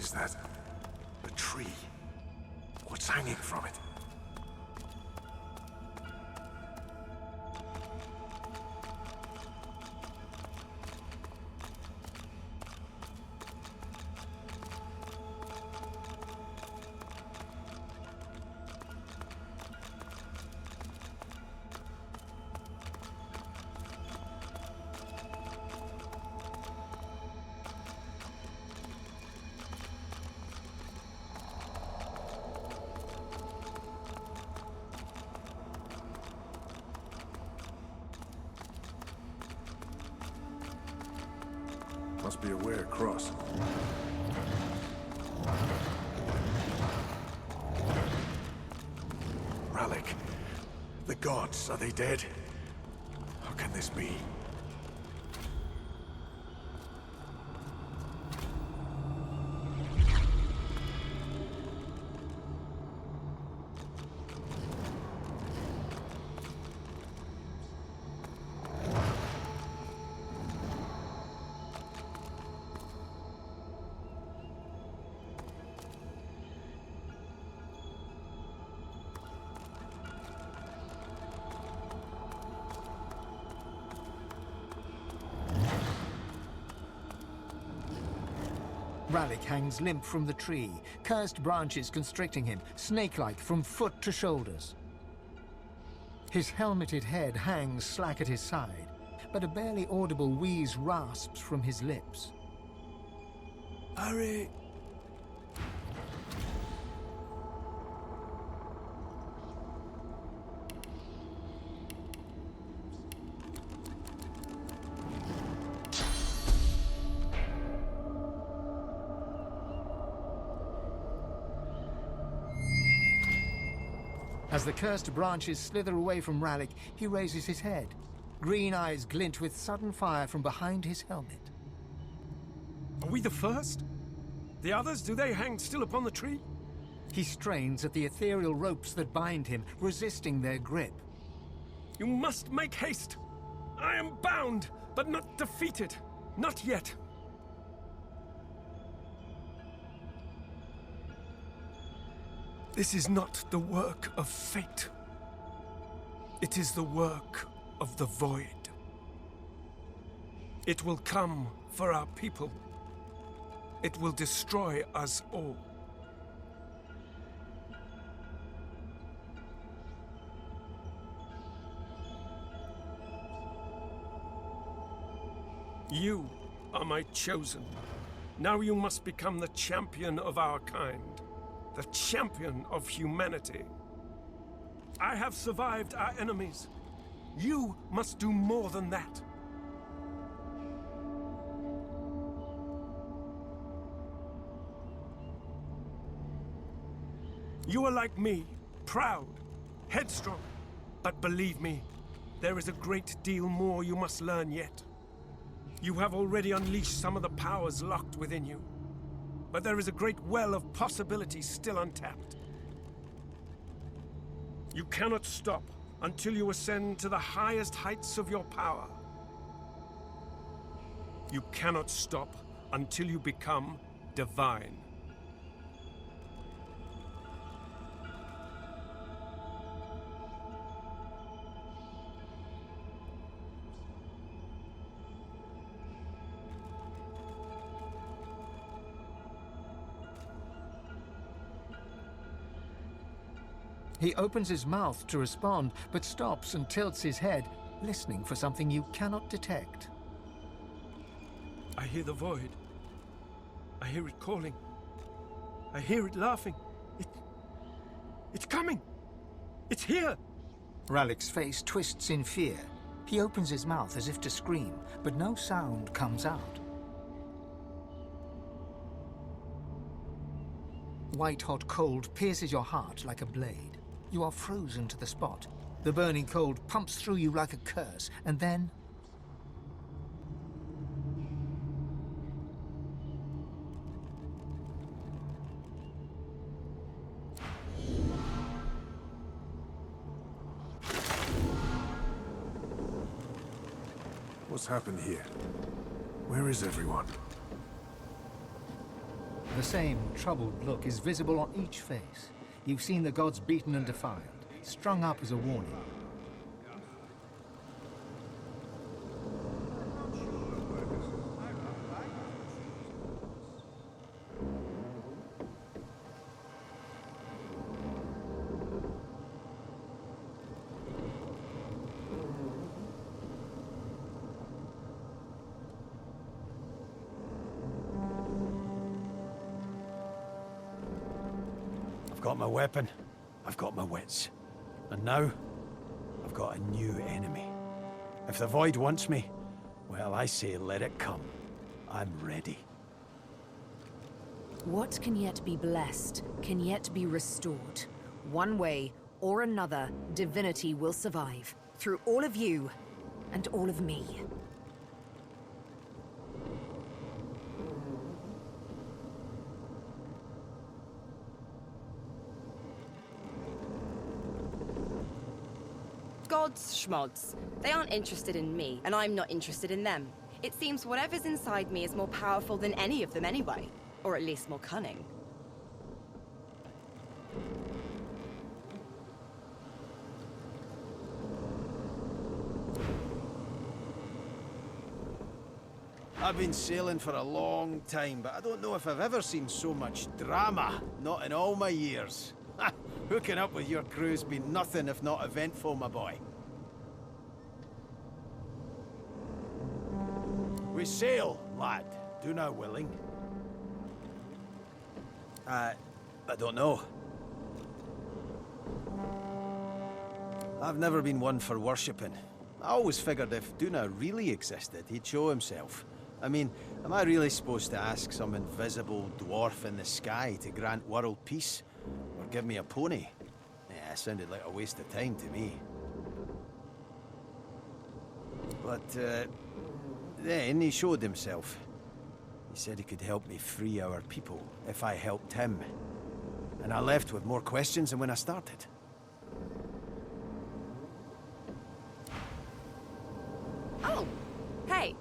is that? A tree. What's hanging from it? Must be a way across. Ralik. The gods, are they dead? How can this be? Ralik hangs limp from the tree, cursed branches constricting him, snake-like from foot to shoulders. His helmeted head hangs slack at his side, but a barely audible wheeze rasps from his lips. Hurry! As the cursed branches slither away from Ralik, he raises his head. Green eyes glint with sudden fire from behind his helmet. Are we the first? The others, do they hang still upon the tree? He strains at the ethereal ropes that bind him, resisting their grip. You must make haste. I am bound, but not defeated. Not yet. This is not the work of fate. It is the work of the void. It will come for our people. It will destroy us all. You are my chosen. Now you must become the champion of our kind. The champion of humanity. I have survived our enemies. You must do more than that. You are like me, proud, headstrong. But believe me, there is a great deal more you must learn yet. You have already unleashed some of the powers locked within you. But there is a great well of possibilities still untapped. You cannot stop until you ascend to the highest heights of your power. You cannot stop until you become divine. He opens his mouth to respond, but stops and tilts his head, listening for something you cannot detect. I hear the void. I hear it calling. I hear it laughing. It's coming! It's here! Ralik's face twists in fear. He opens his mouth as if to scream, but no sound comes out. White-hot cold pierces your heart like a blade. You are frozen to the spot. The burning cold pumps through you like a curse, and then... What's happened here? Where is everyone? The same troubled look is visible on each face. You've seen the gods beaten and defiled, strung up as a warning. I've got my weapon, I've got my wits. And now, I've got a new enemy. If the Void wants me, well, I say let it come. I'm ready. What can yet be blessed, can yet be restored. One way or another, Divinity will survive. Through all of you, and all of me. Gods, schmods. They aren't interested in me, and I'm not interested in them. It seems whatever's inside me is more powerful than any of them anyway. Or at least more cunning. I've been sailing for a long time, but I don't know if I've ever seen so much drama. Not in all my years. Hooking up with your crew's been nothing if not eventful, my boy. We sail, lad. Do now willing. I don't know. I've never been one for worshipping. I always figured if Duna really existed, he'd show himself. I mean, am I really supposed to ask some invisible dwarf in the sky to grant world peace? Or give me a pony? Yeah, sounded like a waste of time to me. But, then he showed himself. He said he could help me free our people if I helped him. And I left with more questions than when I started. Oh! Hey!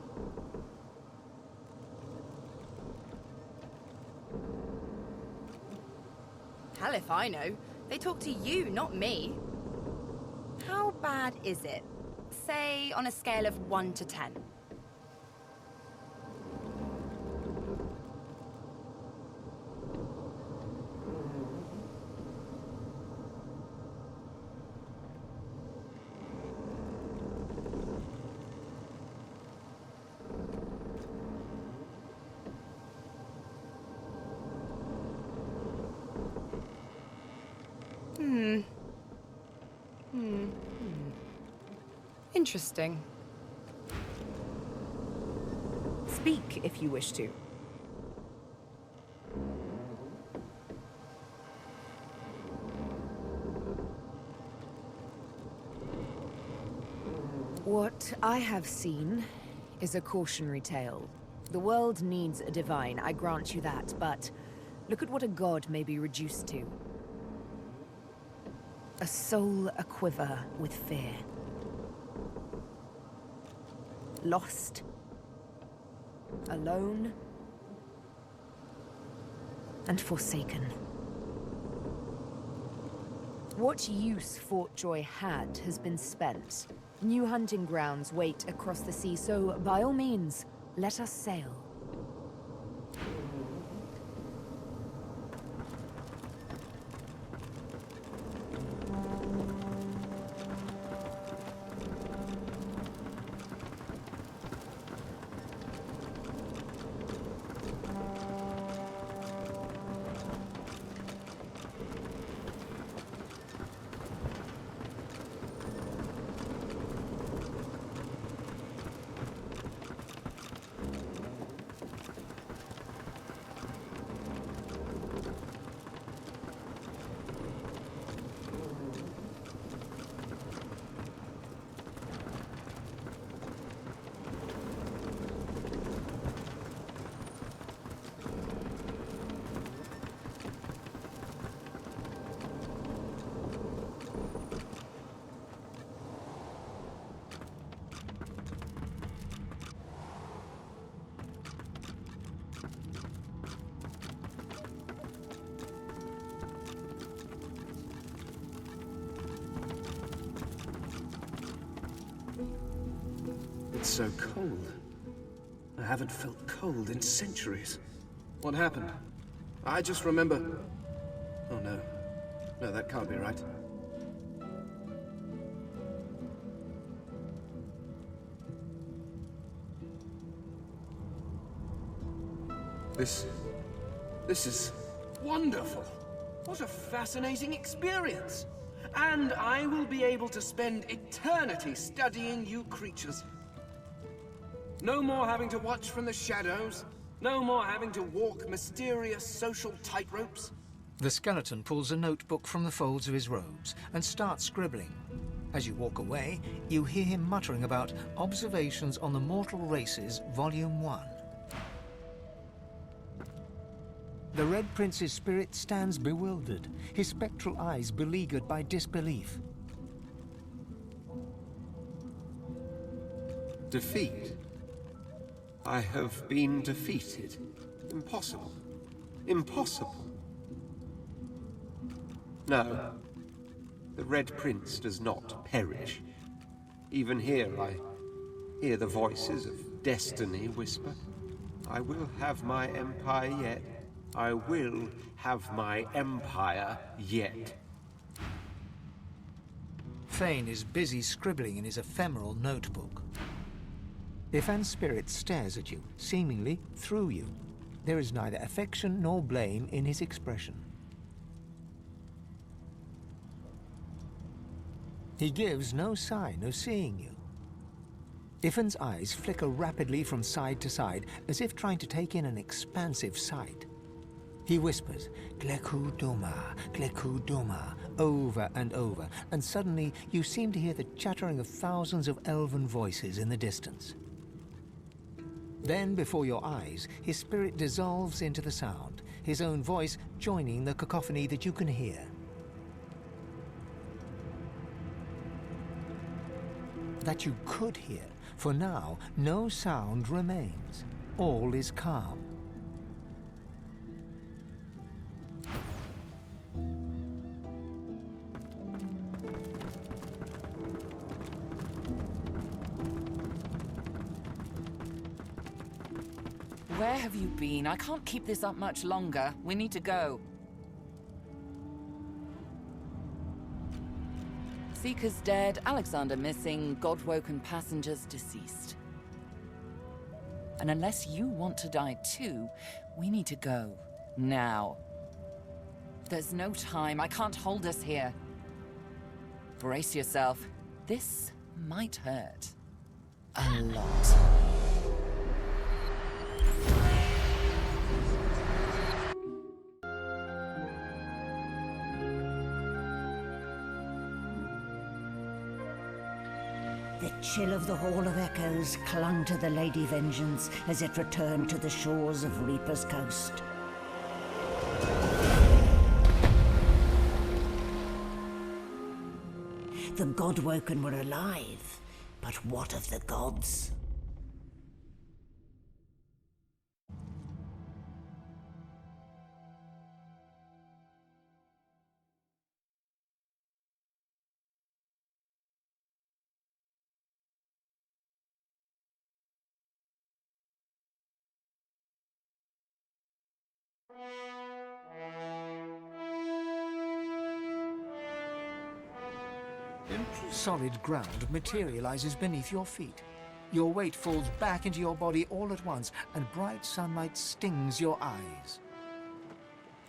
Hell if I know. They talk to you, not me. How bad is it? Say, on a scale of 1 to 10. Interesting. Speak if you wish to. What I have seen is a cautionary tale. The world needs a divine, I grant you that, but look at what a god may be reduced to. A soul aquiver with fear. Lost. Alone. And forsaken. What use Fort Joy had has been spent. New hunting grounds wait across the sea, so by all means, let us sail. so cold. I haven't felt cold in centuries. What happened? I just remember... Oh no. No, that can't be right. This is wonderful. What a fascinating experience. And I will be able to spend eternity studying you creatures. No more having to watch from the shadows. No more having to walk mysterious social tightropes. The skeleton pulls a notebook from the folds of his robes and starts scribbling. As you walk away, you hear him muttering about Observations on the Mortal Races, Volume 1. The Red Prince's spirit stands bewildered, his spectral eyes beleaguered by disbelief. Defeat? I have been defeated. Impossible. Impossible. No. The Red Prince does not perish. Even here I hear the voices of destiny whisper. I will have my empire yet. I will have my empire yet. Thane is busy scribbling in his ephemeral notebook. Ifan's spirit stares at you, seemingly through you. There is neither affection nor blame in his expression. He gives no sign of seeing you. Ifan's eyes flicker rapidly from side to side, as if trying to take in an expansive sight. He whispers, Gleku Doma, over and over, and suddenly you seem to hear the chattering of thousands of elven voices in the distance. Then, before your eyes, his spirit dissolves into the sound, his own voice joining the cacophony that you can hear. That you could hear, for now no sound remains. All is calm. Where have you been? I can't keep this up much longer. We need to go. Seekers dead, Alexander missing, God-woken passengers deceased. And unless you want to die too, we need to go. Now. There's no time. I can't hold us here. Brace yourself. This might hurt. A lot. The chill of the Hall of Echoes clung to the Lady Vengeance as it returned to the shores of Reaper's Coast. The Godwoken were alive, but what of the gods? Solid ground materializes beneath your feet. Your weight falls back into your body all at once, and bright sunlight stings your eyes.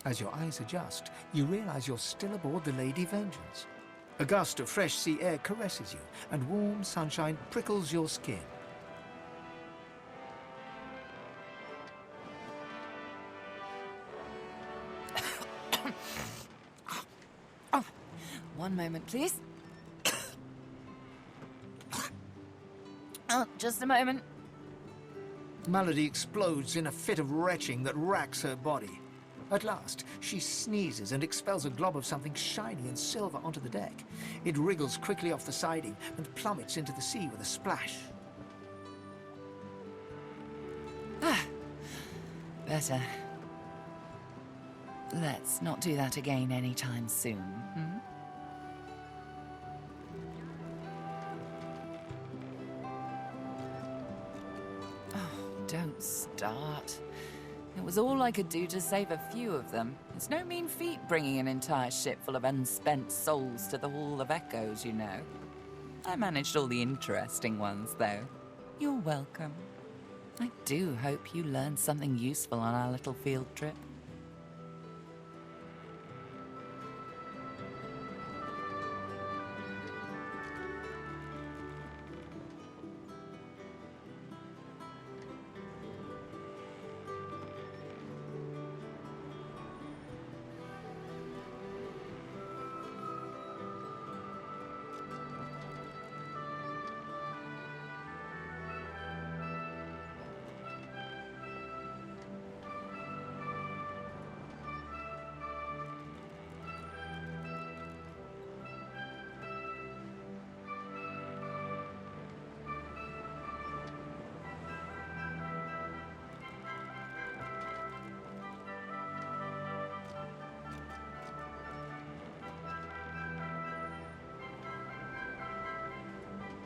As your eyes adjust, you realize you're still aboard the Lady Vengeance. A gust of fresh sea air caresses you, and warm sunshine prickles your skin. Oh, one moment, please. Oh, just a moment. Malady explodes in a fit of retching that racks her body. At last, she sneezes and expels a glob of something shiny and silver onto the deck. It wriggles quickly off the siding and plummets into the sea with a splash. Ah, better. Let's not do that again anytime soon, hmm? don't start. It was all I could do to save a few of them. It's no mean feat bringing an entire ship full of unspent souls to the Hall of Echoes, you know. I managed all the interesting ones, though. You're welcome. I do hope you learned something useful on our little field trip.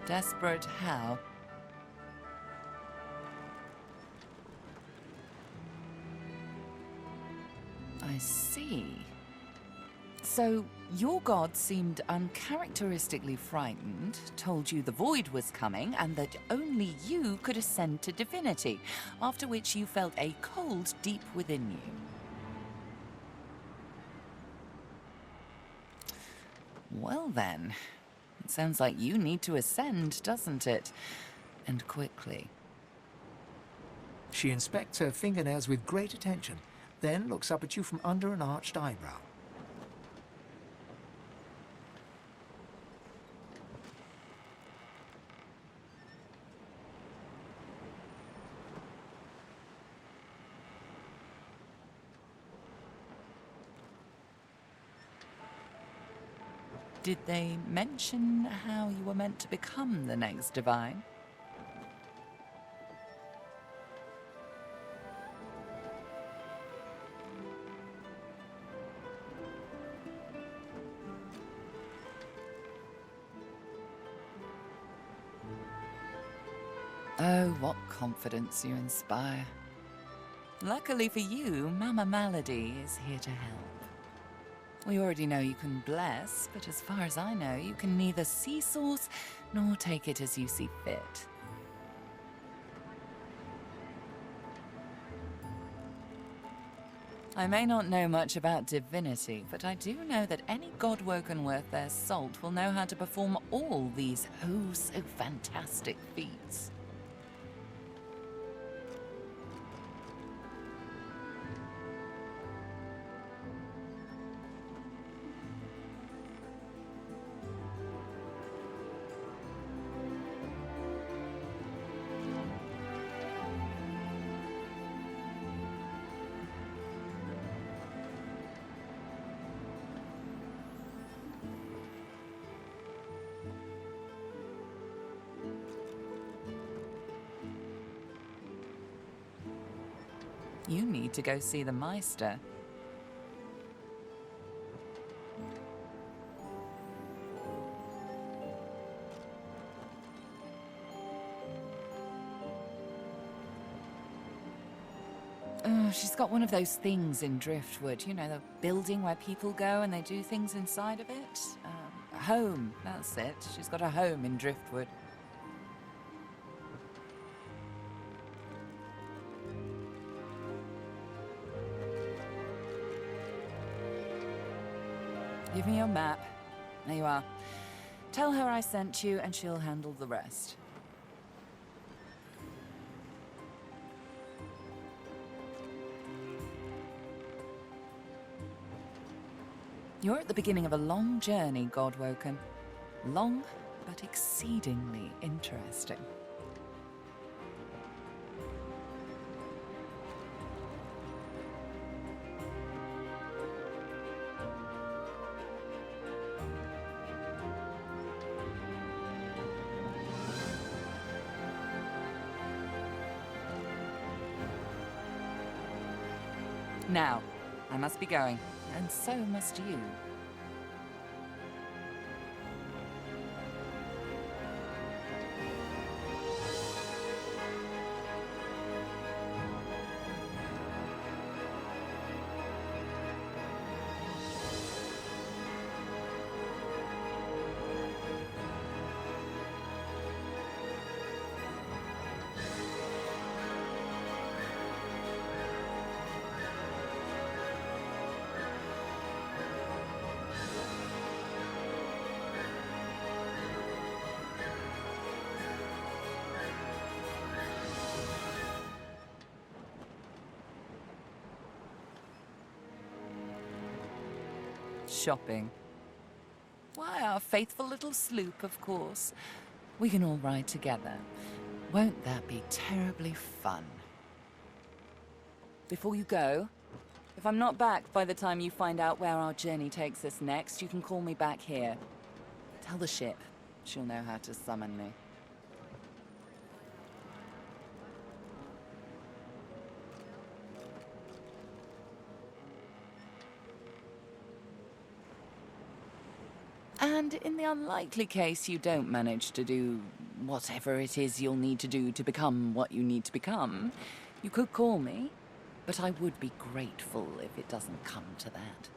Desperate how? I see. So, your god seemed uncharacteristically frightened, told you the void was coming, and that only you could ascend to divinity, after which you felt a cold deep within you. Well then, it sounds like you need to ascend, doesn't it? And quickly. She inspects her fingernails with great attention, then looks up at you from under an arched eyebrow. Did they mention how you were meant to become the next divine? Oh, what confidence you inspire. Luckily for you, Mama Malady is here to help. We already know you can bless, but as far as I know, you can neither see source nor take it as you see fit. I may not know much about divinity, but I do know that any godwoken worth their salt will know how to perform all these so fantastic feats. You need to go see the Meister. Oh, she's got one of those things in Driftwood. You know, the building where people go and they do things inside of it? A home, that's it. She's got a home in Driftwood. Give me your map. There you are. Tell her I sent you and she'll handle the rest. You're at the beginning of a long journey, Godwoken. Long, but exceedingly interesting. Now, I must be going, and so must you. Shopping. Why, our faithful little sloop, of course. We can all ride together. Won't that be terribly fun? Before you go, if I'm not back by the time you find out where our journey takes us next, you can call me back here. Tell the ship. She'll know how to summon me. And in the unlikely case you don't manage to do whatever it is you'll need to do to become what you need to become, you could call me, but I would be grateful if it doesn't come to that.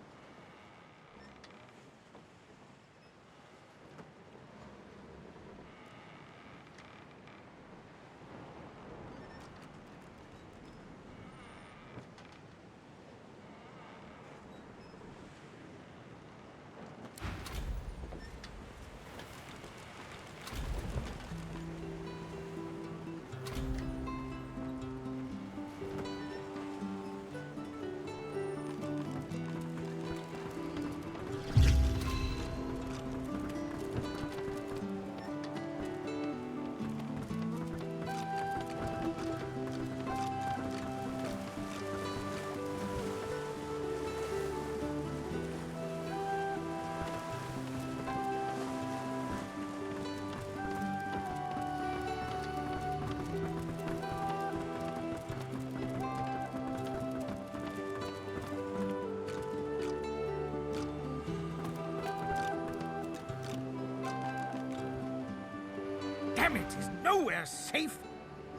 Damn it, is nowhere safe.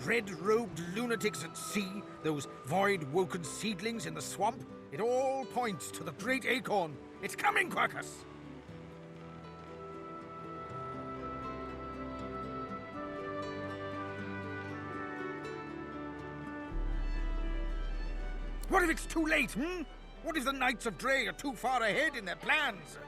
Red-robed lunatics at sea, those void-woken seedlings in the swamp. It all points to the great acorn. It's coming, Quercus! What if it's too late, hmm? What if the Knights of Dre are too far ahead in their plans?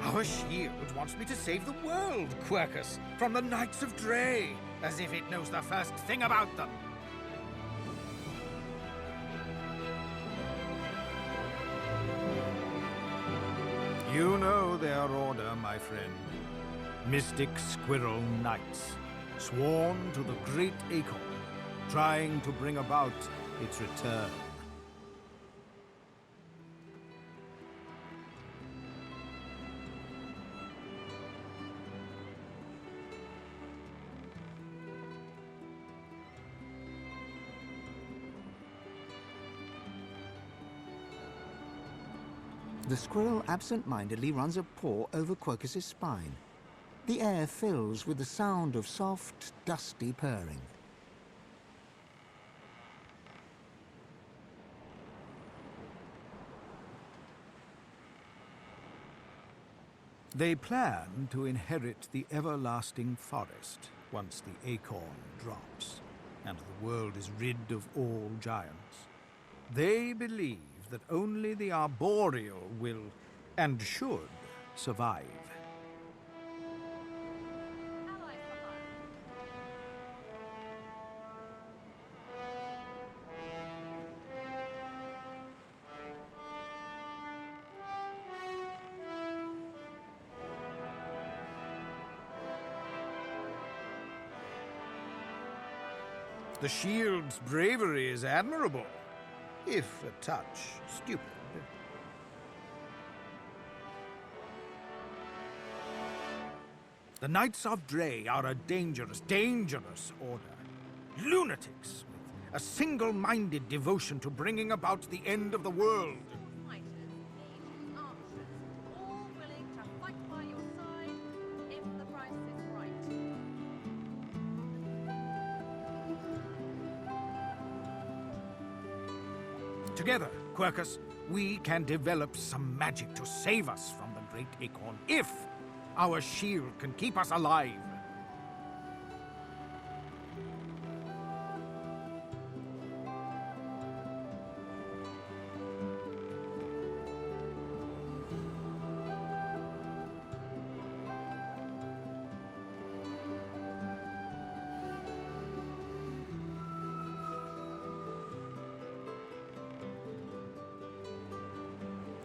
Our shield wants me to save the world, Quercus, from the Knights of Dre, as if it knows the first thing about them. You know their order, my friend. Mystic Squirrel Knights, sworn to the Great Acorn, trying to bring about its return. The squirrel absent-mindedly runs a paw over Quercus's spine. The air fills with the sound of soft, dusty purring. They plan to inherit the everlasting forest once the acorn drops, and the world is rid of all giants. They believe that only the arboreal will, and should, survive. The shield's bravery is admirable, if a touch stupid. The Knights of Dre are a dangerous, dangerous order. Lunatics with a single-minded devotion to bringing about the end of the world. Together, Quercus, we can develop some magic to save us from the Great Acorn, if our shield can keep us alive.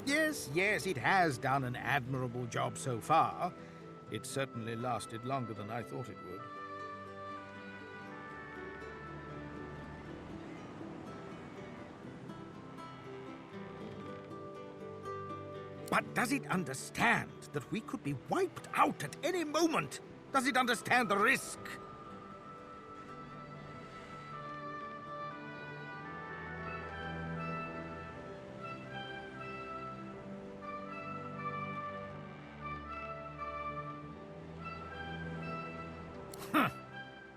Yes, yes, it has done an admirable job so far. It certainly lasted longer than I thought it would. But does it understand that we could be wiped out at any moment? Does it understand the risk?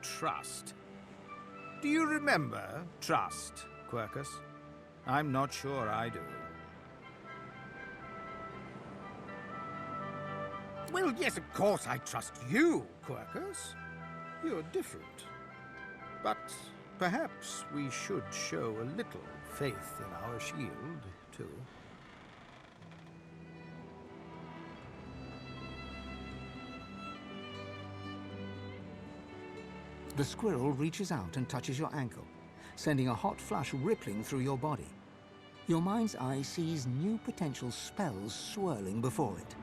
Trust. Do you remember trust, Quercus? I'm not sure I do. Well, yes, of course I trust you, Quercus. You're different. But perhaps we should show a little faith in our shield, too. The squirrel reaches out and touches your ankle, sending a hot flush rippling through your body. Your mind's eye sees new potential spells swirling before it.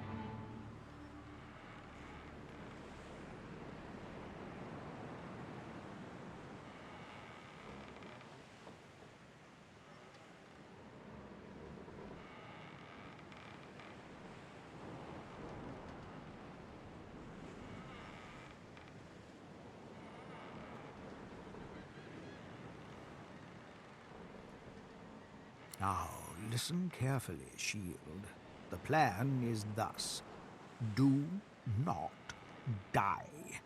Now, listen carefully, Shield. The plan is thus. Do not die.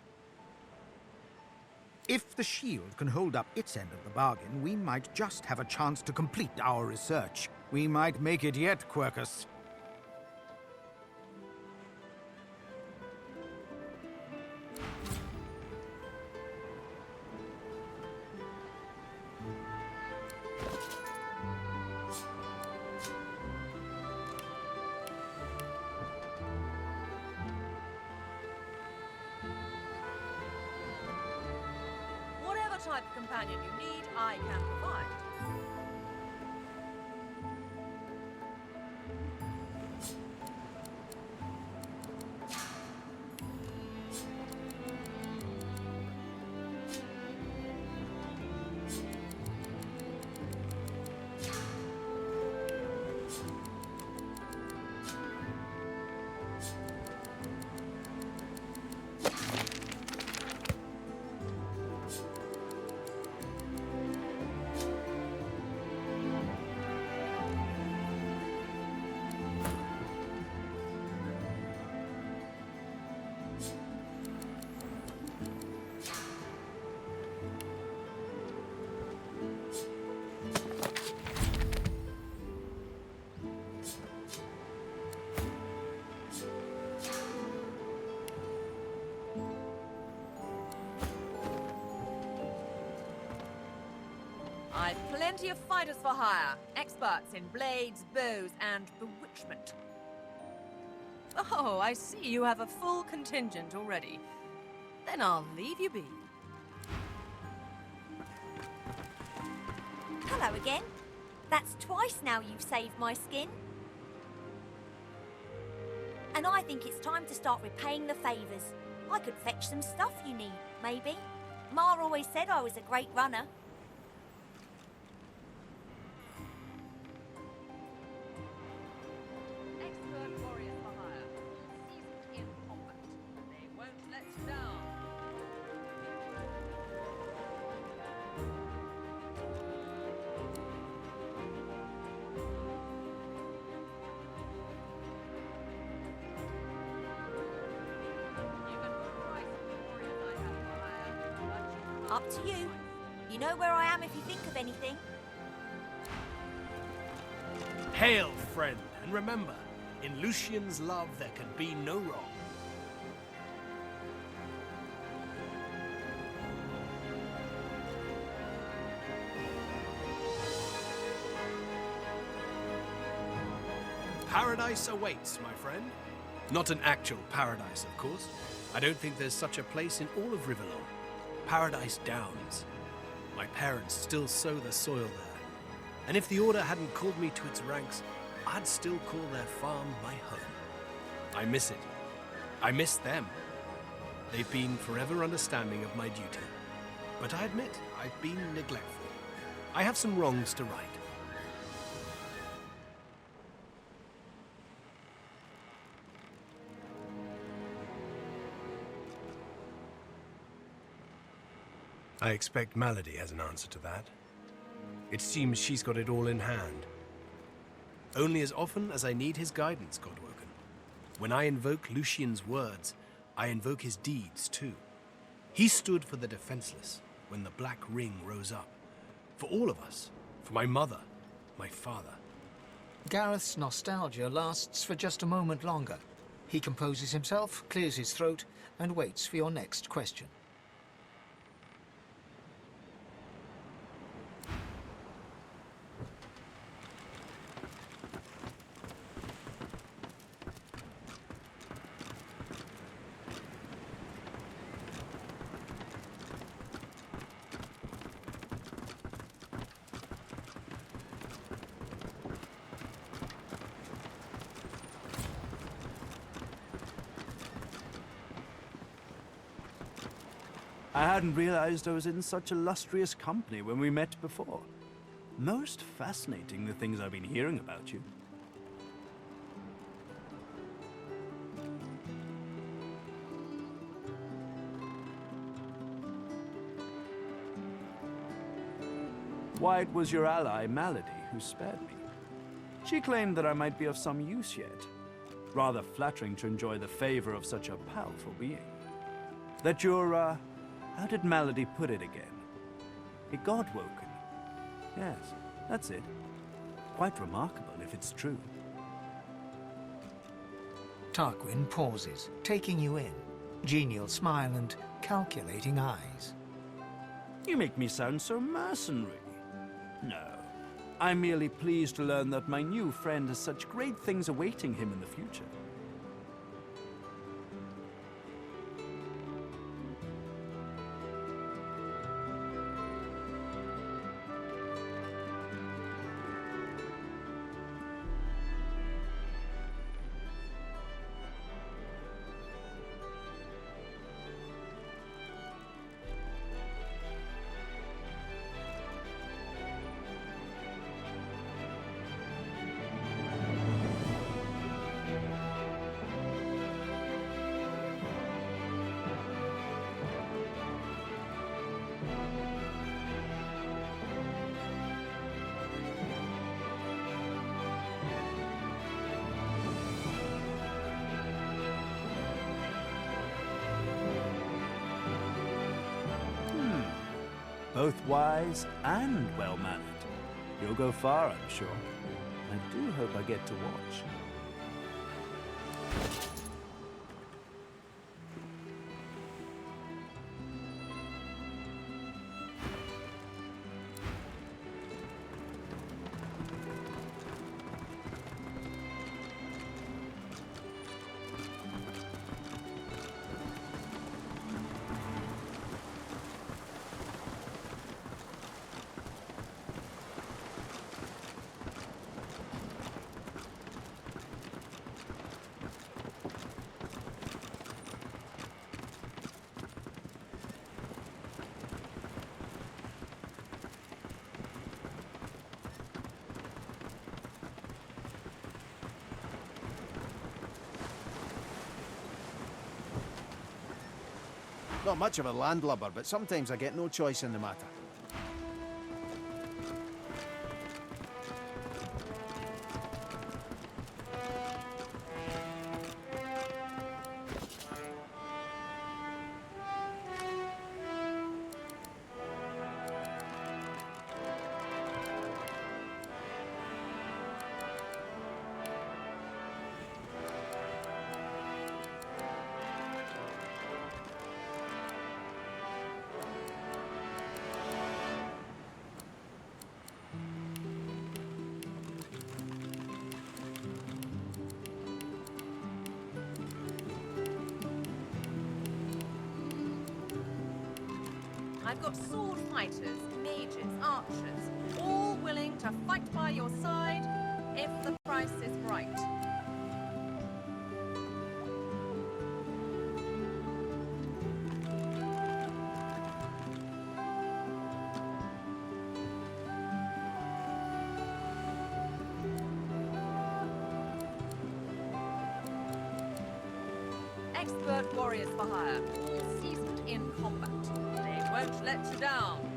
If the Shield can hold up its end of the bargain, we might just have a chance to complete our research. We might make it yet, Quercus. Type of companion you need, I can provide. I've plenty of fighters for hire, experts in blades, bows, and bewitchment. Oh, I see you have a full contingent already. Then I'll leave you be. Hello again. That's twice now you've saved my skin. And I think it's time to start repaying the favours. I could fetch some stuff you need, maybe. Ma always said I was a great runner. Expert warriors for hire, seasoned in combat. They won't let you down. Up to you. You know where I am if you think of anything. Hail, friend, and remember, in Lucian's love there can be no wrong. Paradise awaits, my friend. Not an actual paradise, of course. I don't think there's such a place in all of Rivellon. Paradise Downs. My parents still sow the soil there. And if the Order hadn't called me to its ranks, I'd still call their farm my home. I miss it. I miss them. They've been forever understanding of my duty. But I admit, I've been neglectful. I have some wrongs to right. I expect Malady has an answer to that. It seems she's got it all in hand. Only as often as I need his guidance, Godwoken. When I invoke Lucian's words, I invoke his deeds too. He stood for the defenseless when the Black Ring rose up. For all of us. For my mother, my father. Gareth's nostalgia lasts for just a moment longer. He composes himself, clears his throat, and waits for your next question. I hadn't realized I was in such illustrious company when we met before. Most fascinating, the things I've been hearing about you. Why, it was your ally, Malady, who spared me. She claimed that I might be of some use yet. Rather flattering to enjoy the favor of such a powerful being. That you're, how did Malady put it again? A Godwoken. Yes, that's it. Quite remarkable if it's true. Tarquin pauses, taking you in. Genial smile and calculating eyes. You make me sound so mercenary. No, I'm merely pleased to learn that my new friend has such great things awaiting him in the future. Both wise and well-mannered. You'll go far, I'm sure. I do hope I get to watch. Not much of a landlubber, but sometimes I get no choice in the matter. I've got sword fighters, mages, archers, all willing to fight by your side if the price Expert warriors for hire, all seasoned in combat. They won't let you down.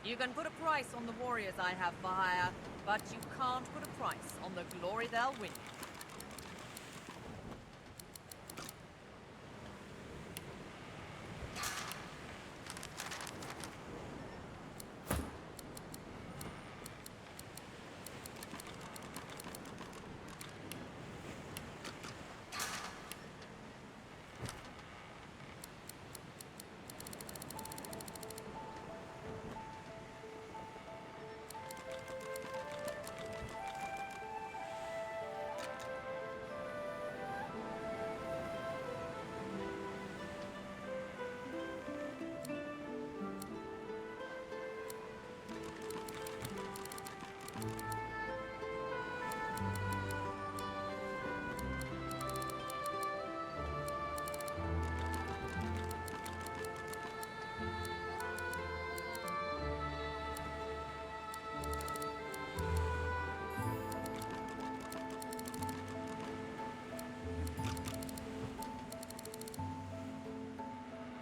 You can put a price on the warriors I have for hire, but you can't put a price on the glory they'll win.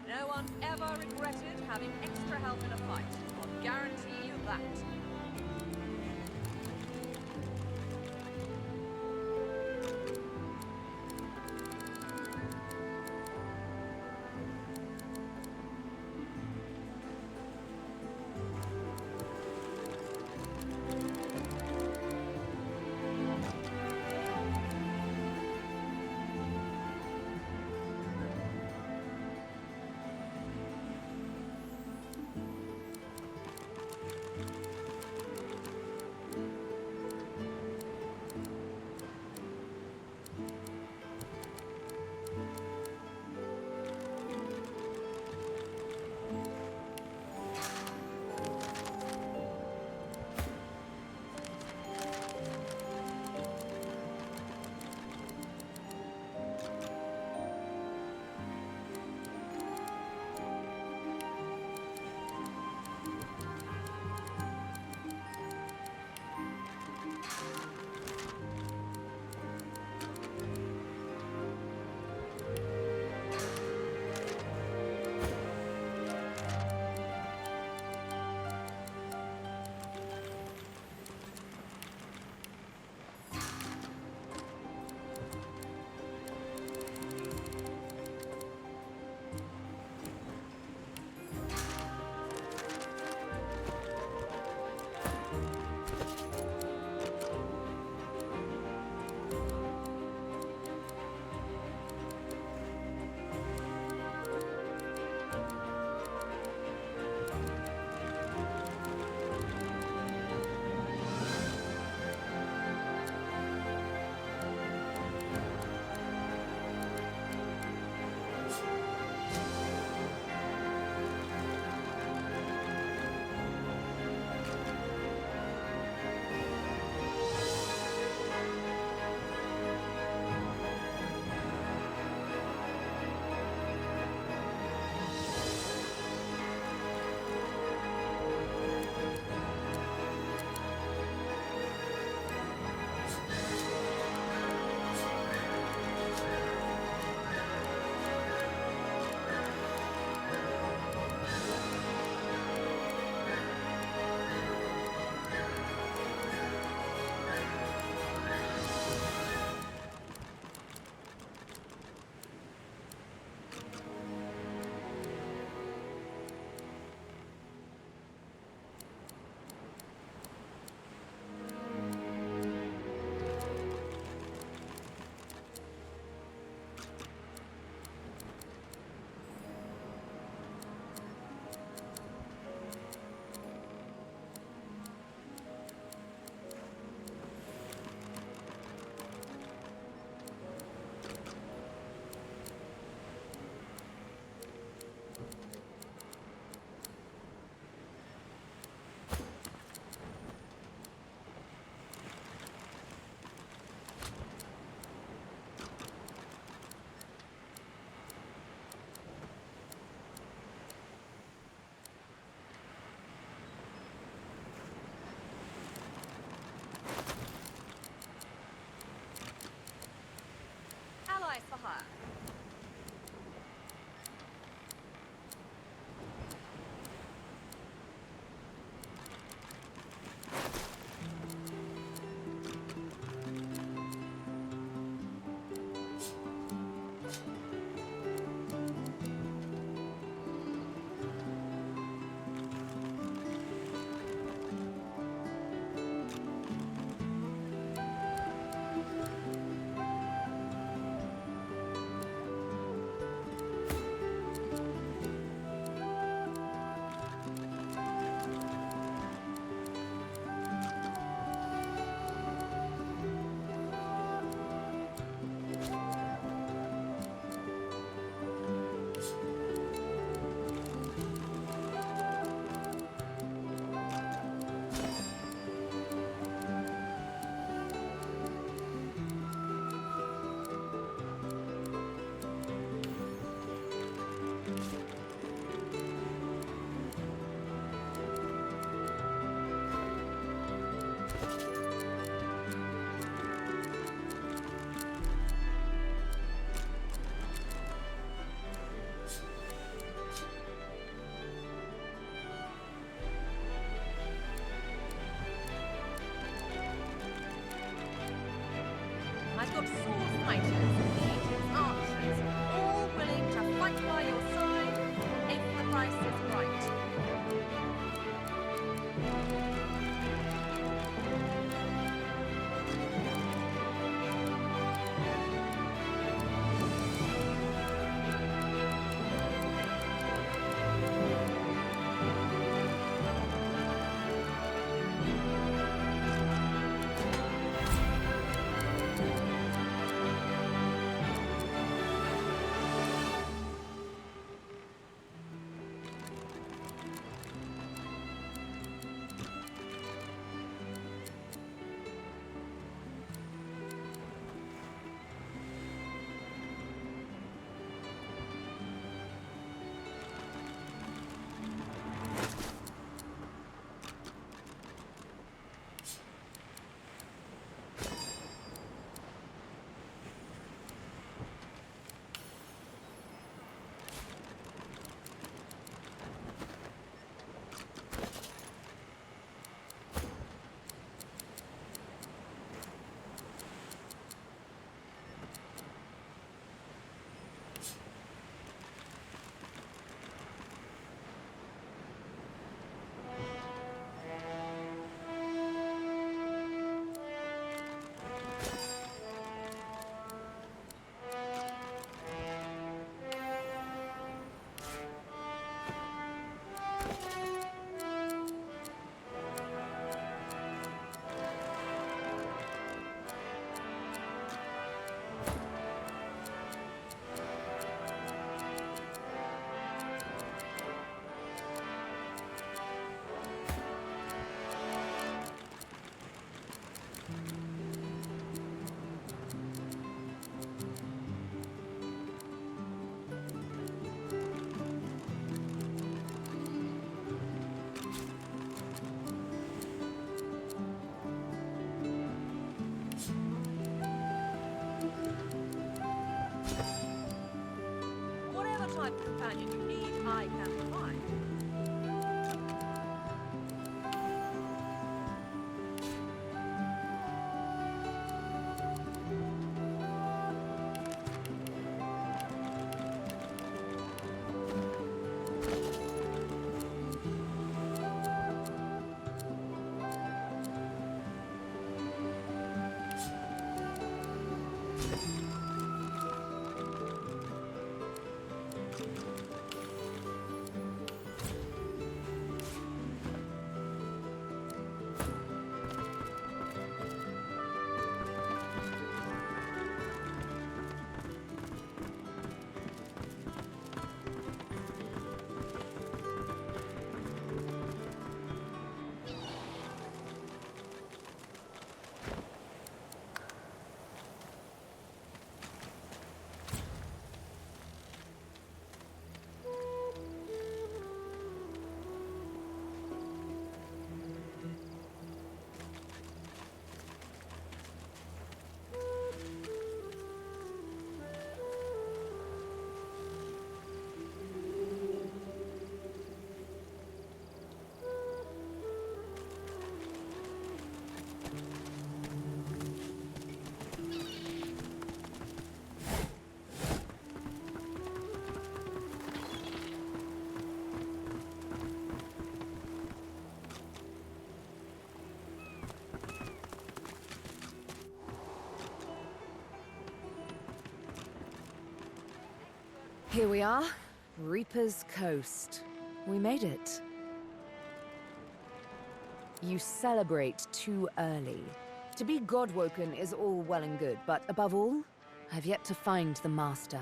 No one's ever regretted having extra help in a fight. I'll guarantee you that. got sword fighters, mages, archers, all willing to fight by your side if the price is right. Type of companion you need, I can provide. Here we are, Reaper's Coast. We made it. You celebrate too early. To be godwoken is all well and good, but above all, I've yet to find the Master.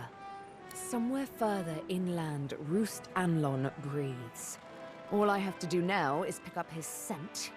Somewhere further inland, Roost Anlon breathes. All I have to do now is pick up his scent.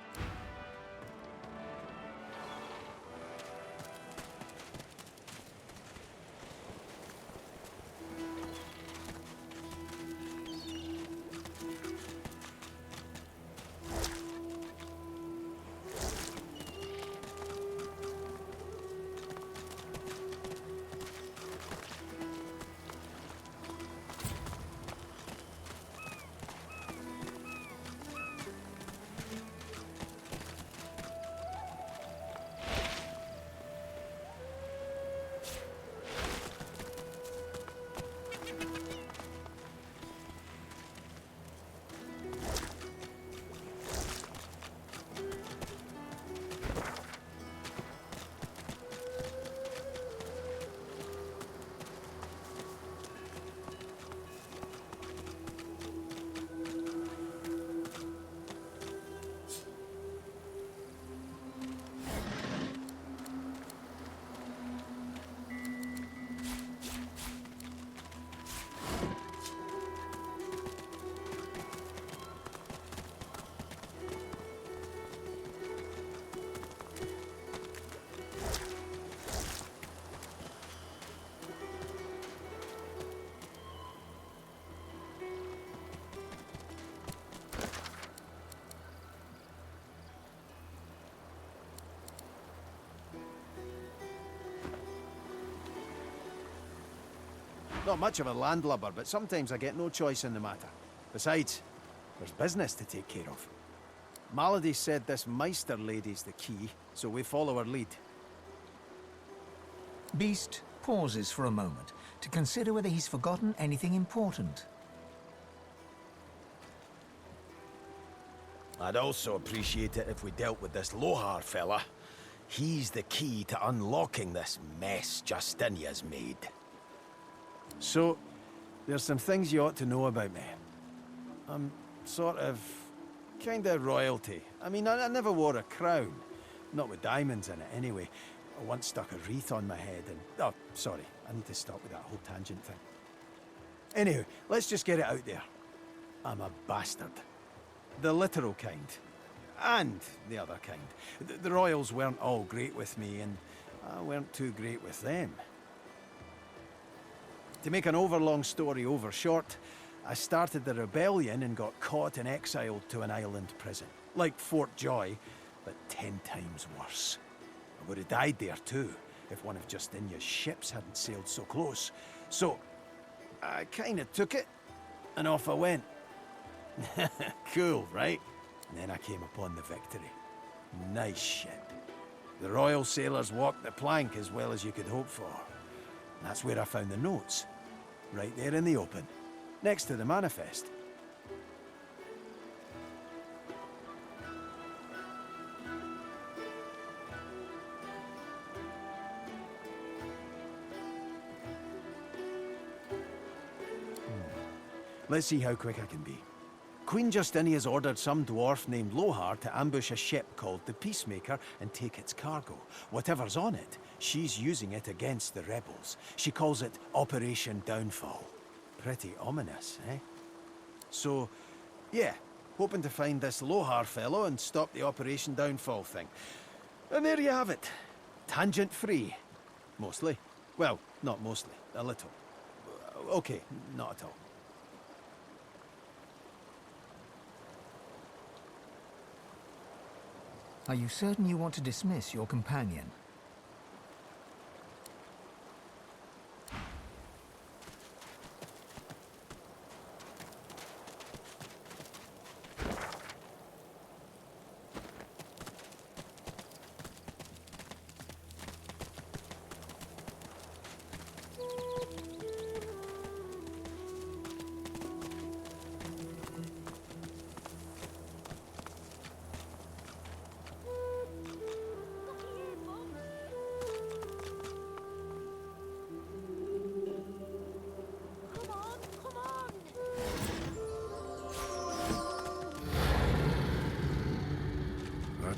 Not much of a landlubber, but sometimes I get no choice in the matter. Besides, there's business to take care of. Malady said this Meister lady's the key, so we follow her lead. Beast pauses for a moment to consider whether he's forgotten anything important. I'd also appreciate it if we dealt with this Lohar fella. He's the key to unlocking this mess Justinia's made. So, there's some things you ought to know about me. I'm sort of... kinda royalty. I mean, I never wore a crown. Not with diamonds in it, anyway. I once stuck a wreath on my head and... Oh, sorry. I need to stop with that whole tangent thing. Anyway, let's just get it out there. I'm a bastard. The literal kind. And the other kind. The royals weren't all great with me, and I weren't too great with them. To make an overlong story over short, I started the rebellion and got caught and exiled to an island prison. Like Fort Joy, but 10 times worse. I would have died there too, if one of Justinia's ships hadn't sailed so close. So, I kinda took it, and off I went. Cool, right? And then I came upon the Victory. Nice ship. The royal sailors walked the plank as well as you could hope for. And that's where I found the notes. Right there in the open. Next to the manifest. Let's see how quick I can be. Queen Justinia's ordered some dwarf named Lohar to ambush a ship called the Peacemaker and take its cargo. Whatever's on it, she's using it against the rebels. She calls it Operation Downfall. Pretty ominous, eh? So, yeah, hoping to find this Lohar fellow and stop the Operation Downfall thing. And there you have it. Tangent-free. Mostly. Well, not mostly. A little. Okay, not at all. Are you certain you want to dismiss your companion?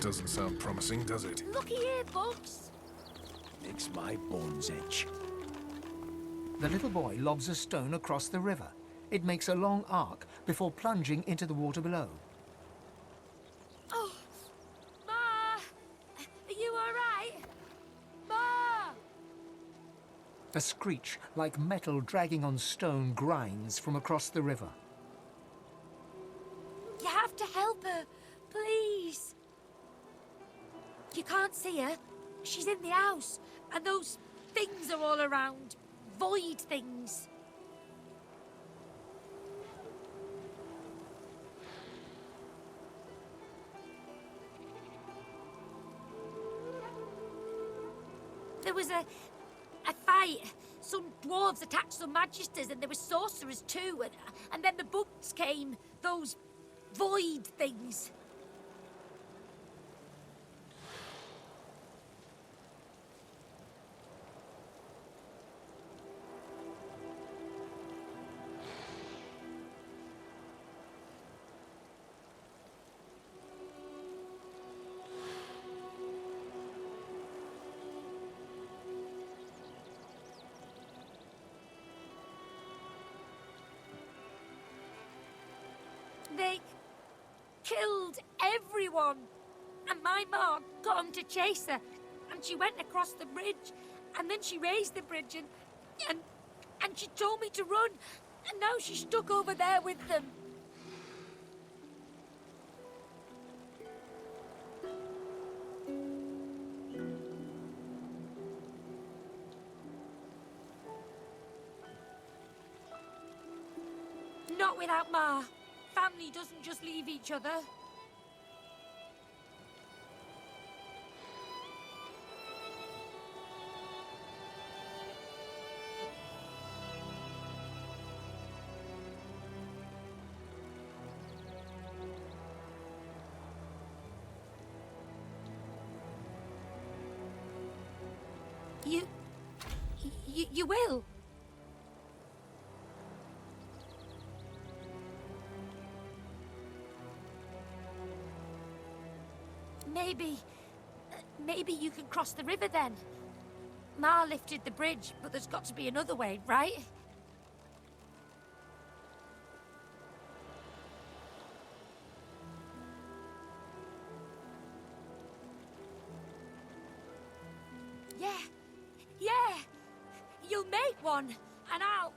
Doesn't sound promising, does it? Looky here, Bugs. Makes my bones itch. The little boy lobs a stone across the river. It makes a long arc before plunging into the water below. Oh, Ma! Are you all right? Ma! A screech like metal dragging on stone grinds from across the river. You have to help her, please. You can't see her. She's in the house, and those things are all around. Void things. There was a fight. Some dwarves attacked some magisters, and there were sorcerers too. And then the bugs came. Those void things. They killed everyone. And my ma got 'em to chase her. And she went across the bridge. And then she raised the bridge and she told me to run. And now she's stuck over there with them. Not without Ma. Family doesn't just leave each other. You will? Maybe you can cross the river then. Ma lifted the bridge, but there's got to be another way, right? Yeah. You'll make one, and I'll...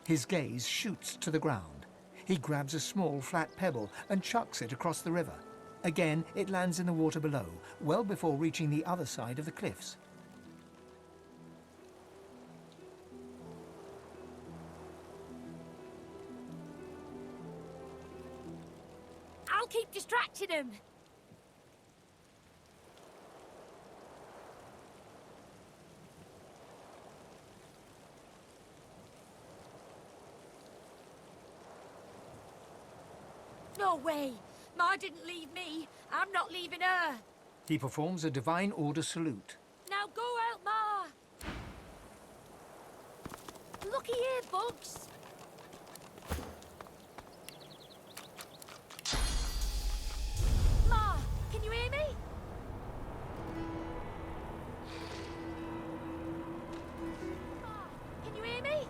His gaze shoots to the ground. He grabs a small, flat pebble and chucks it across the river. Again, it lands in the water below, well before reaching the other side of the cliffs. I'll keep distracting him. No way! Ma didn't leave me. I'm not leaving her. He performs a divine order salute. Now go out, Ma! Looky here, Bugs. Ma, can you hear me? Ma, can you hear me?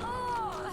Oh!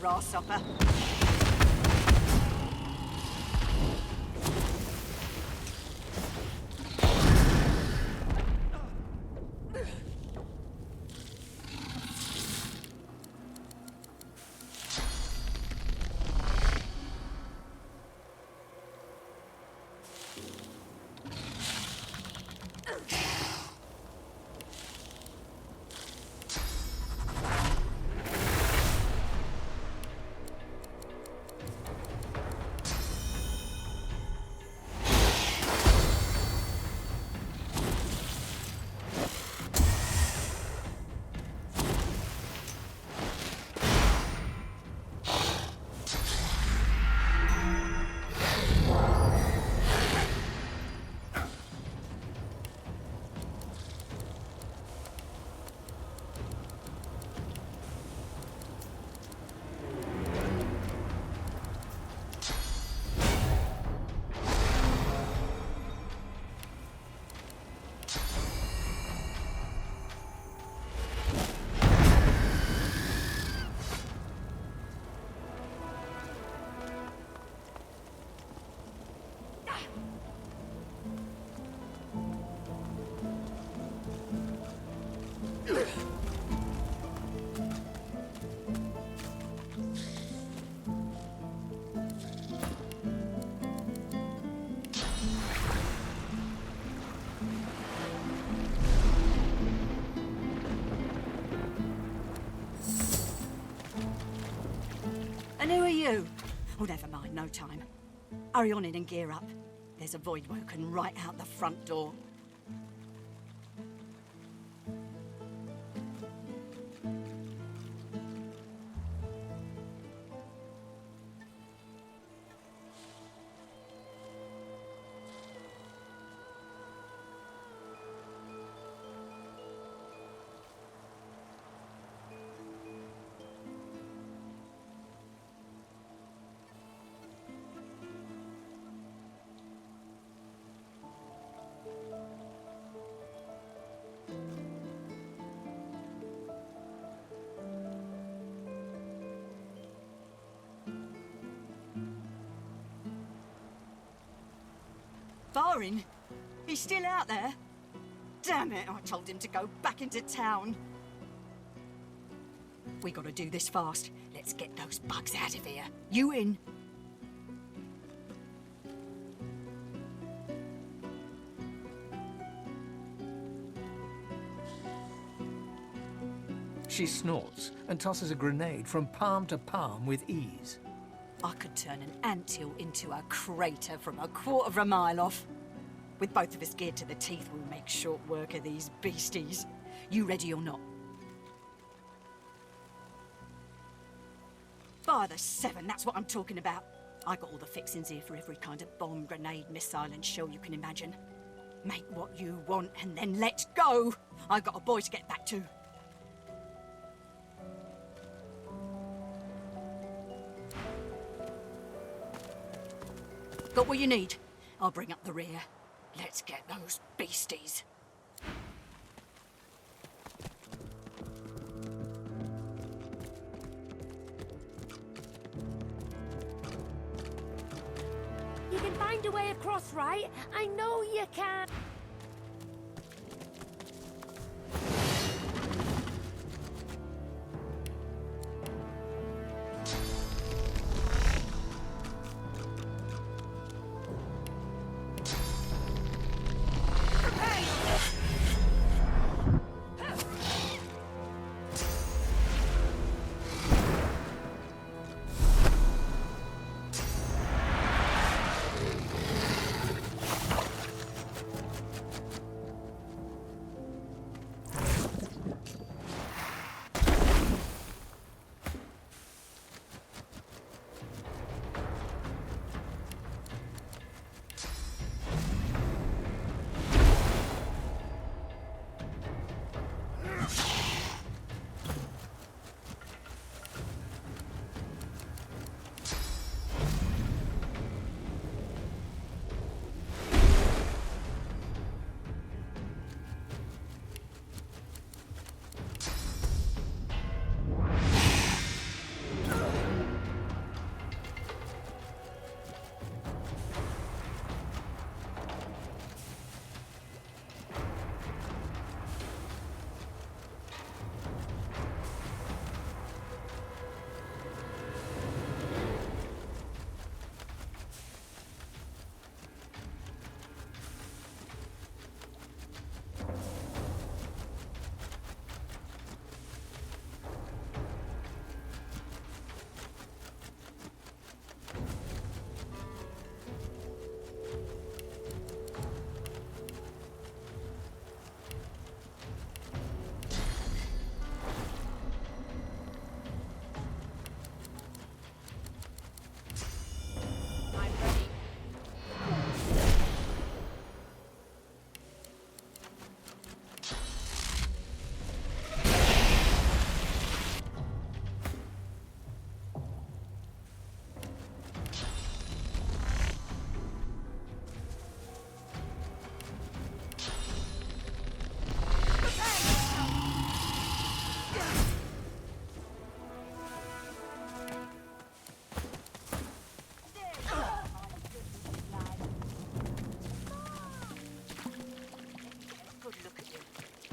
Grasshopper. you? Oh, never mind, no time. Hurry on in and gear up. There's a void woken right out the front door. Barin? He's still out there? Damn it, I told him to go back into town. We gotta do this fast. Let's get those bugs out of here. You in? She snorts and tosses a grenade from palm to palm with ease. I could turn an anthill into a crater from a quarter of a mile off. With both of us geared to the teeth, we'll make short work of these beasties. You ready or not? By the 7, that's what I'm talking about. I got all the fixings here for every kind of bomb, grenade, missile and shell you can imagine. Make what you want and then let's go! I've got a boy to get back to. Got what you need? I'll bring up the rear. Let's get those beasties. You can find a way across, right? I know you can.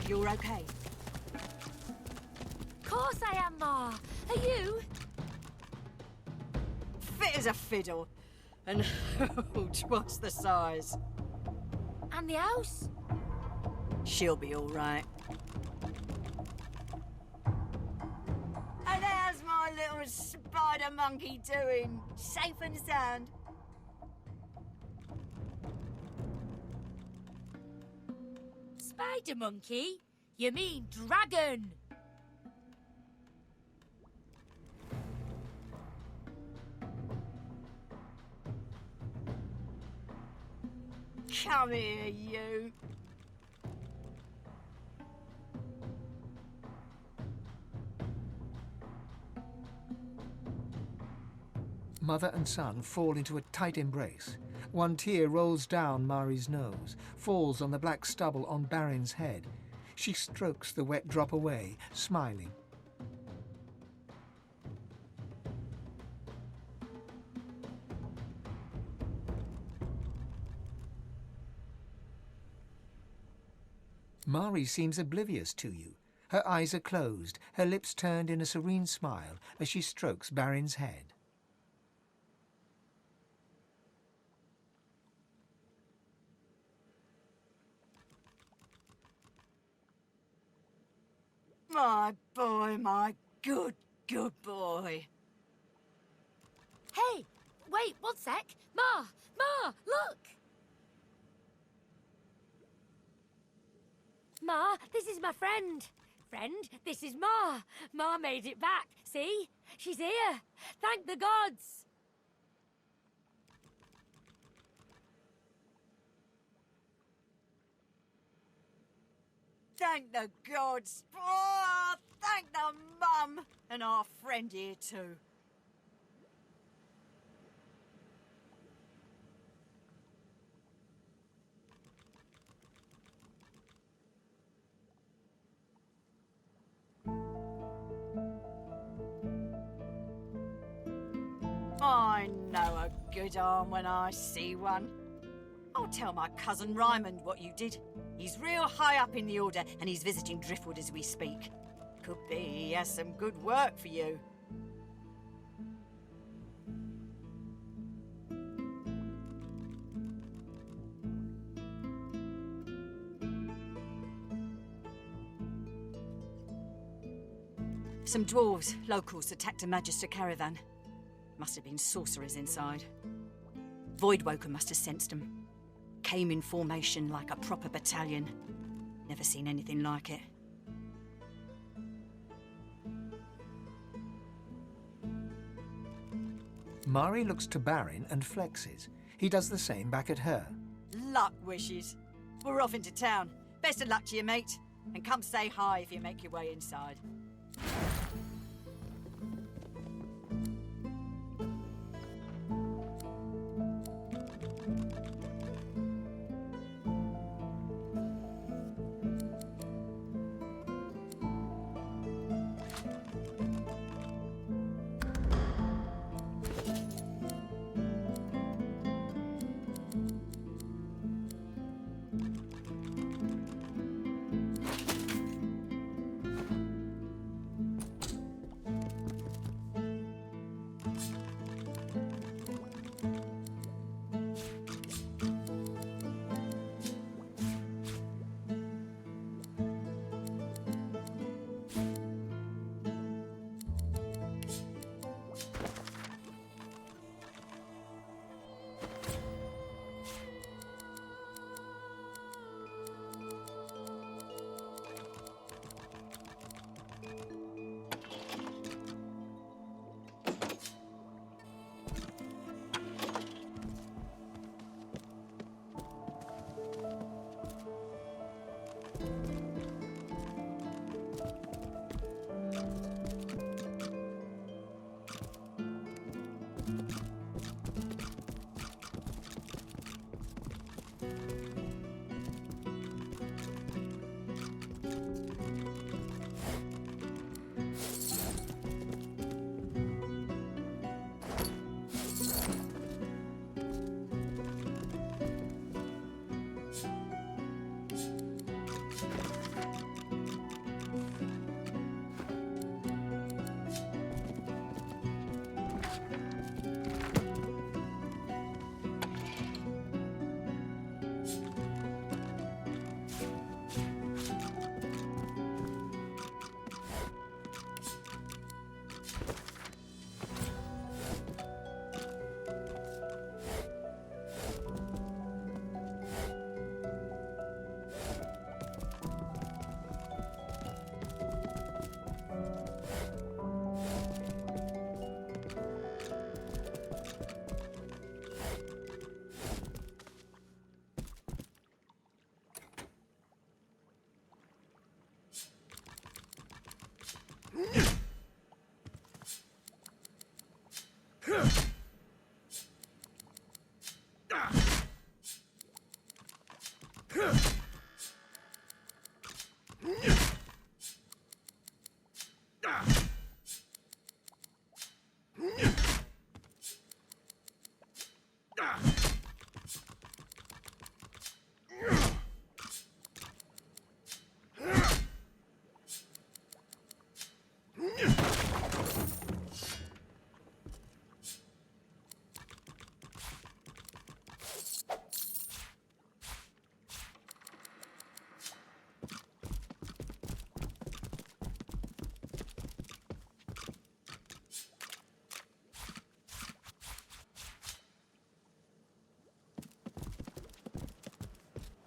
You're okay? Course I am, Ma. Are you? Fit as a fiddle. And twice the size. And the house? She'll be all right. And how's my little you're a spider monkey doing? Safe and sound? Spider monkey? You mean dragon? Come here, you. Mother and son fall into a tight embrace. One tear rolls down Mari's nose, falls on the black stubble on Barin's head. She strokes the wet drop away, smiling. Mari seems oblivious to you. Her eyes are closed, her lips turned in a serene smile as she strokes Barin's head. My boy, my good boy. Hey, wait, one sec. Ma, look! Ma, this is my friend. Friend, this is Ma. Ma made it back. See? She's here. Thank the gods. Thank the gods. Oh, thank the mum. And our friend here too. I know a good arm when I see one. I'll tell my cousin Raymond what you did. He's real high up in the Order, and he's visiting Driftwood as we speak. Could be he has some good work for you. Some dwarves, locals, attacked a Magister caravan. Must have been sorcerers inside. Voidwoken must have sensed them. Came in formation like a proper battalion. Never seen anything like it. Mari looks to Barin and flexes. He does the same back at her. Luck wishes. We're off into town. Best of luck to you, mate. And come say hi if you make your way inside.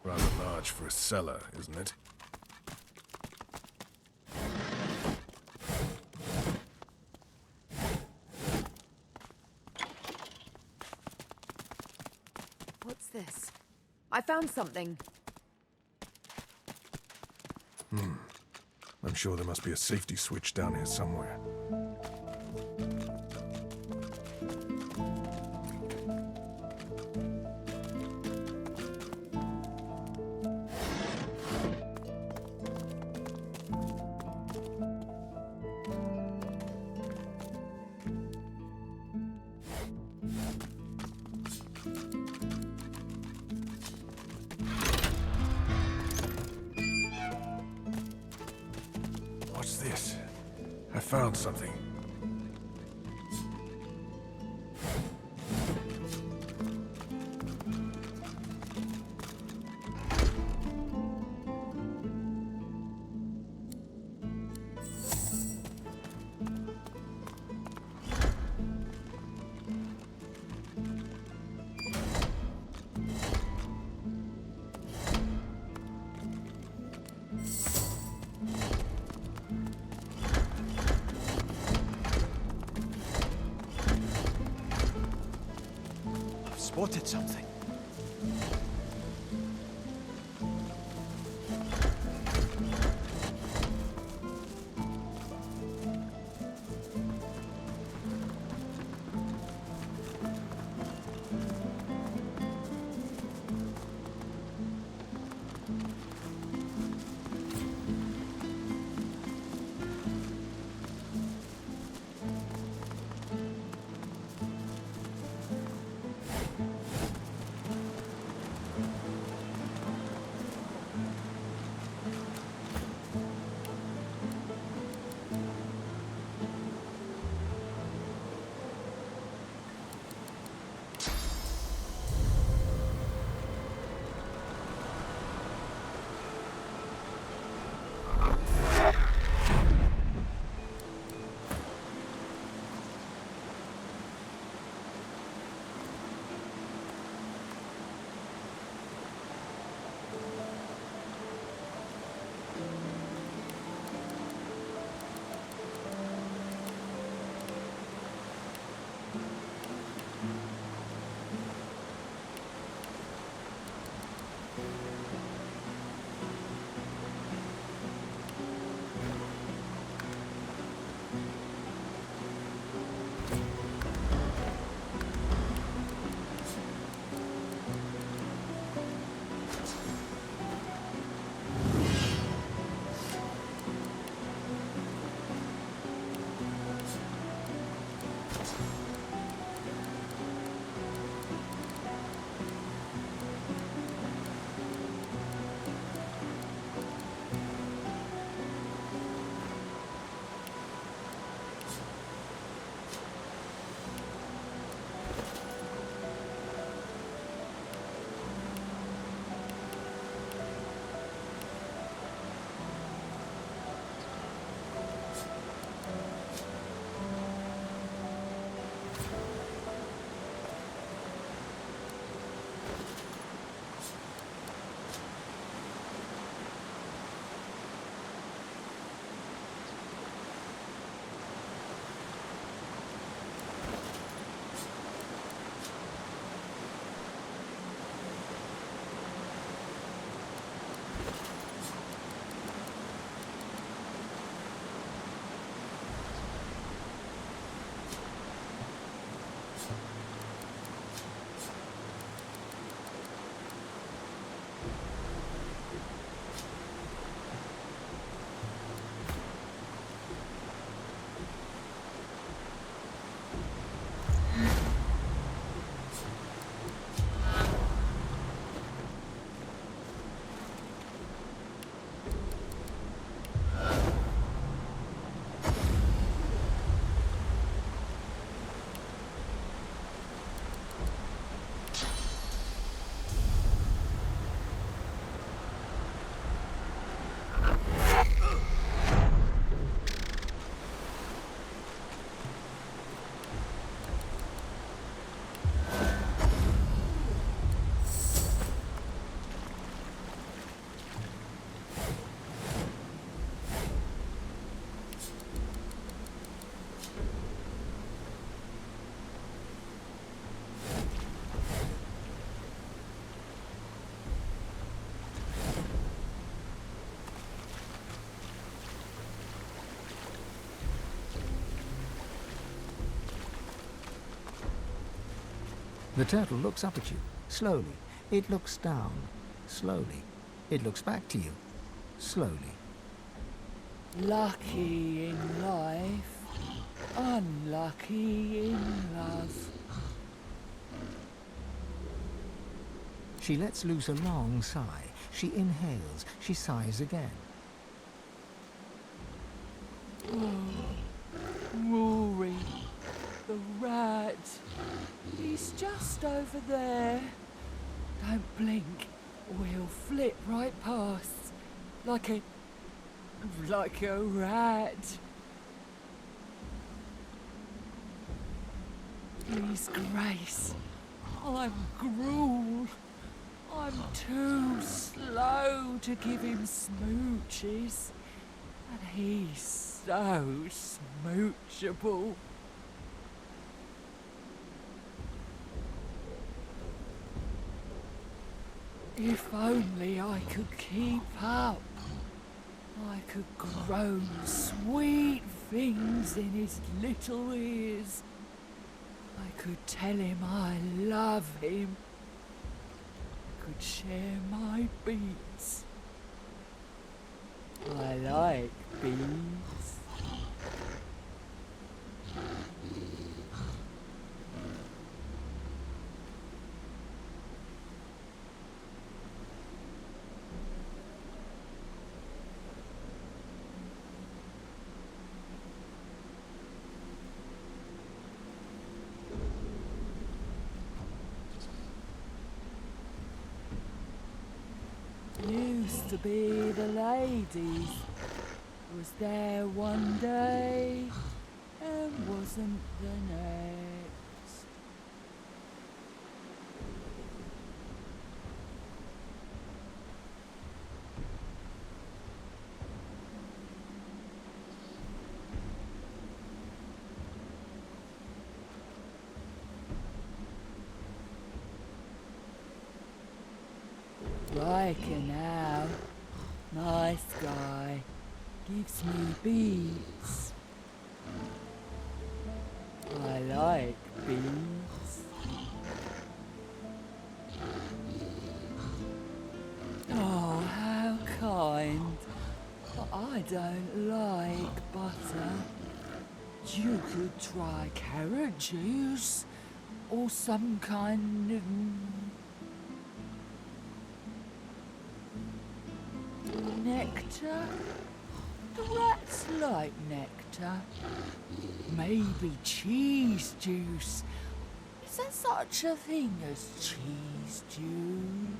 Rather large for a cellar, isn't it? What's this? I found something. I'm sure there must be a safety switch down here somewhere. What's this? I found something. Spotted something. The turtle looks up at you, slowly. It looks down, slowly. It looks back to you, slowly. Lucky in life, unlucky in love. She lets loose a long sigh. She inhales. She sighs again. Rory, the rat. He's just over there. Don't blink, or he'll flit right past. Like a rat. Please, Grace. I'm Gruel. I'm too slow to give him smooches. And he's so smoochable. If only I could keep up. I could groan sweet things in his little ears. I could tell him I love him. I could share my beats. I like beats. Used to be the ladies, was there one day and wasn't the next. Riker now, nice guy, gives me beats. I like beats. Oh, how kind. But I don't like butter. You could try carrot juice or some kind of nectar? The rats like nectar. Maybe cheese juice. Is there such a thing as cheese juice?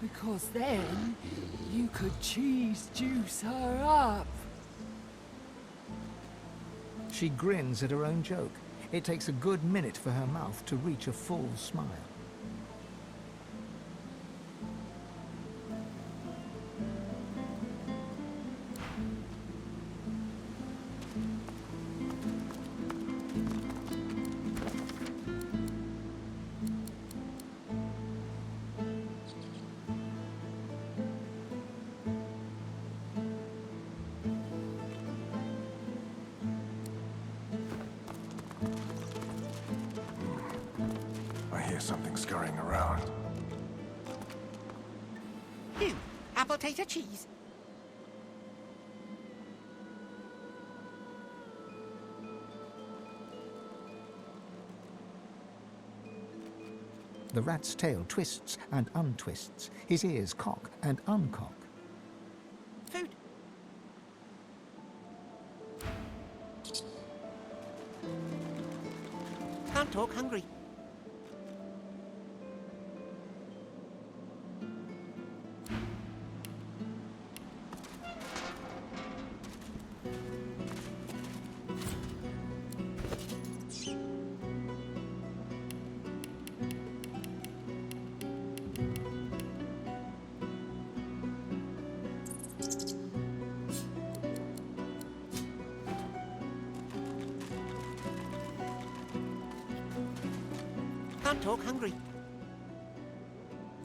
Because then you could cheese juice her up. She grins at her own joke. It takes a good minute for her mouth to reach a full smile. Something scurrying around. Ew, apple tater cheese. The rat's tail twists and untwists. His ears cock and uncock. Food. Can't talk, hungry. Can't talk, hungry.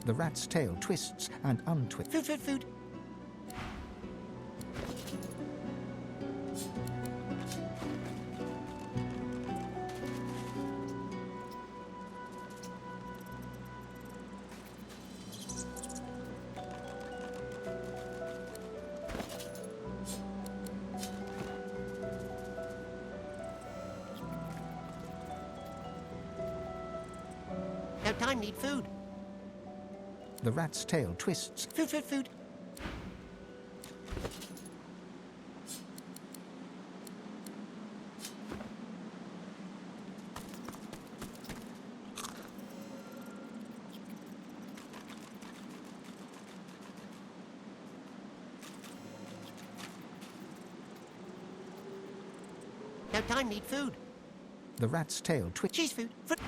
The rat's tail twists and untwists. Food, food, food. No time, need food. The rat's tail twists. Food, food, food. No time, need food. The rat's tail twists. Cheese food. Food.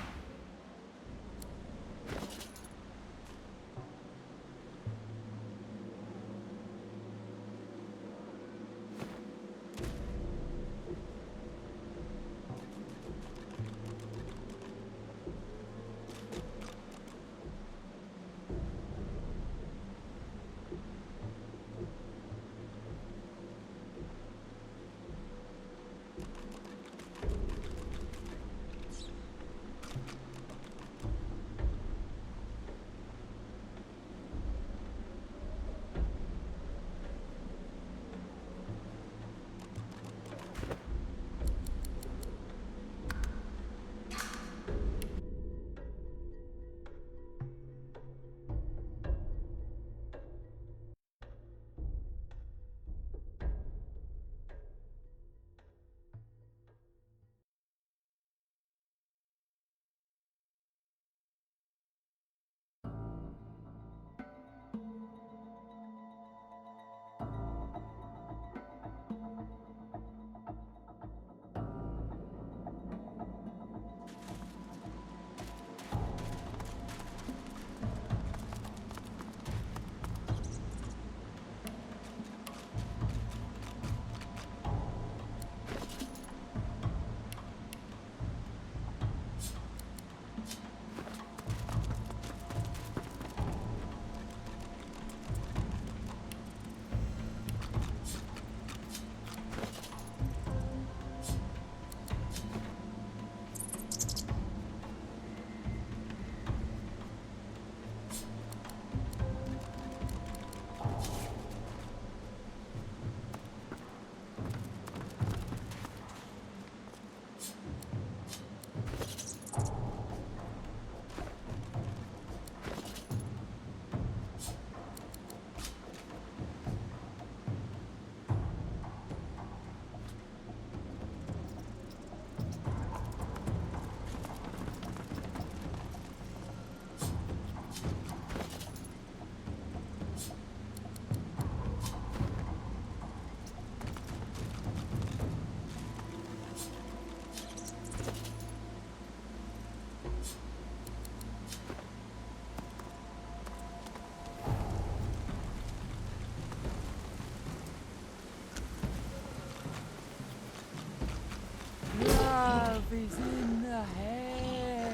Love is in the air.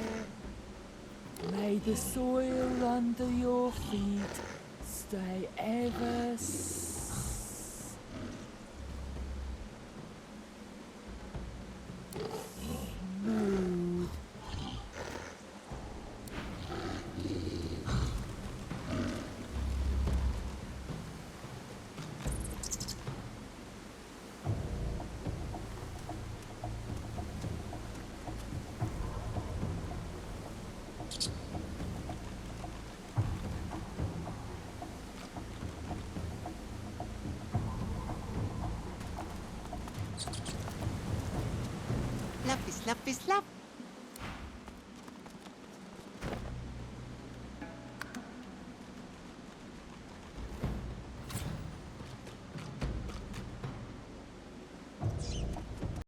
May the soil under your feet stay ever smooth. Love is love is love.